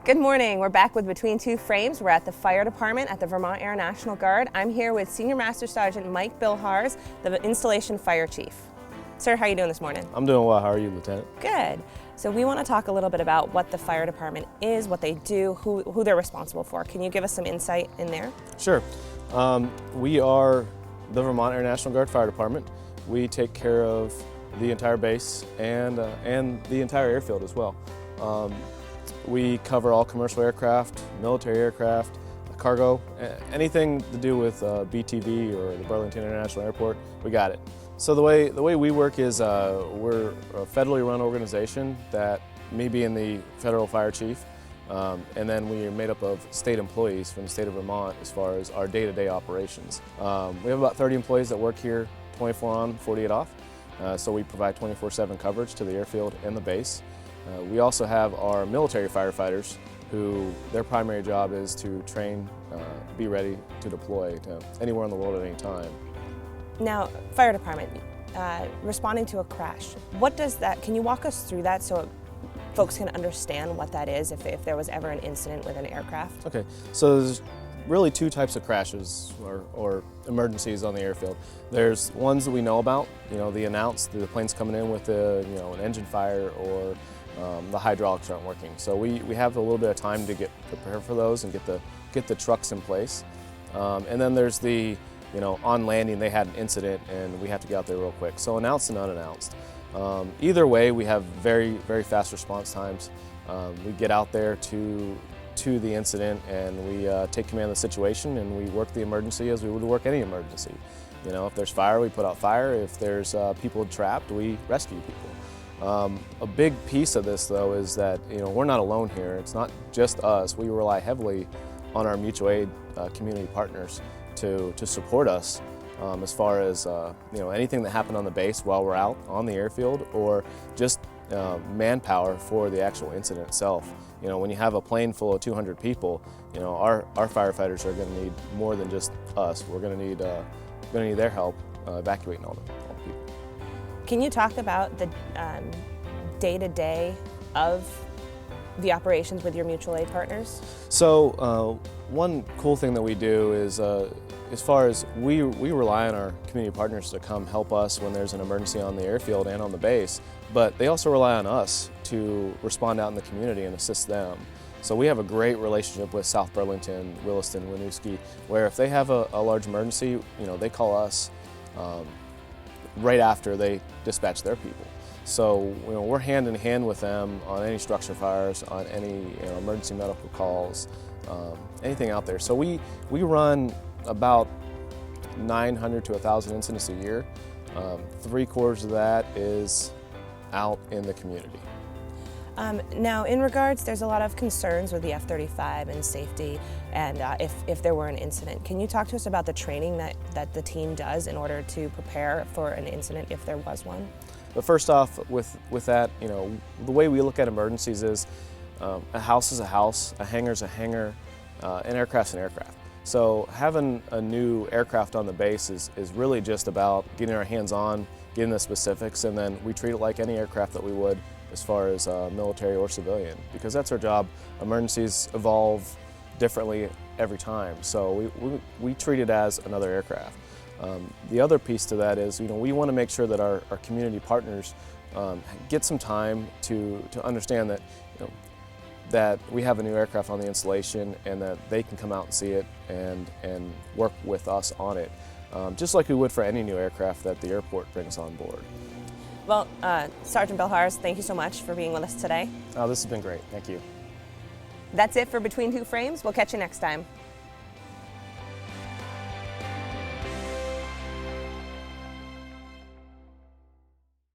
Good morning. We're back with Between Two Frames. We're at the fire department at the Vermont Air National Guard. I'm here with Senior Master Sergeant Mike Bilharz, the installation fire chief. Sir, how are you doing this morning? I'm doing well. How are you, Lieutenant? Good. So we want to talk a little bit about what the fire department is, what they do, who they're responsible for. Can you give us some insight in there? Sure. We are the Vermont Air National Guard Fire Department. We take care of the entire base and the entire airfield as well. We cover all commercial aircraft, military aircraft, cargo, anything to do with BTV or the Burlington International Airport, we got it. So the way we work is we're a federally run organization, that me being the federal fire chief, and then we are made up of state employees from the state of Vermont as far as our day-to-day operations. We have about 30 employees that work here 24 on, 48 off, so we provide 24/7 coverage to the airfield and the base. We also have our military firefighters who their primary job is to train, be ready to deploy to anywhere in the world at any time. Now, fire department, responding to a crash, what does that, can you walk us through that so folks can understand what that is if there was ever an incident with an aircraft? Okay, so there's really two types of crashes or emergencies on the airfield. There's ones that we know about, the announced, the plane's coming in with an engine fire, or the hydraulics aren't working. So we have a little bit of time to get prepared for those and get the trucks in place. And then there's the, on landing they had an incident and we have to get out there real quick. So announced and unannounced. Either way, we have very, very fast response times. We get out there to the incident and we take command of the situation and we work the emergency as we would work any emergency. If there's fire, we put out fire. If there's people trapped, we rescue people. A big piece of this, though, is that we're not alone here. It's not just us. We rely heavily on our mutual aid community partners to support us as far as anything that happened on the base while we're out on the airfield, or just manpower for the actual incident itself. When you have a plane full of 200 people, our firefighters are going to need more than just us. We're going to need their help evacuating all the people. Can you talk about the day-to-day of the operations with your mutual aid partners? So one cool thing that we do is, as far as we rely on our community partners to come help us when there's an emergency on the airfield and on the base, but they also rely on us to respond out in the community and assist them. So we have a great relationship with South Burlington, Williston, Winooski, where if they have a large emergency, they call us right after they dispatch their people. So we're hand in hand with them on any structure fires, on any emergency medical calls, anything out there. So we run about 900 to 1,000 incidents a year. 3/4 of that is out in the community. Now, in regards, there's a lot of concerns with the F-35 and safety, and if there were an incident. Can you talk to us about the training that the team does in order to prepare for an incident if there was one? But first off, with that, the way we look at emergencies is a house is a house, a hangar is a hangar, an aircraft's an aircraft. So having a new aircraft on the base is really just about getting our hands on, getting the specifics, and then we treat it like any aircraft that we would as far as military or civilian, because that's our job. Emergencies evolve differently every time, so we treat it as another aircraft. The other piece to that is, we want to make sure that our community partners get some time to understand that, that we have a new aircraft on the installation and that they can come out and see it and work with us on it, just like we would for any new aircraft that the airport brings on board. Well, Sergeant Bilharz, thank you so much for being with us today. Oh, this has been great. Thank you. That's it for Between Two Frames. We'll catch you next time.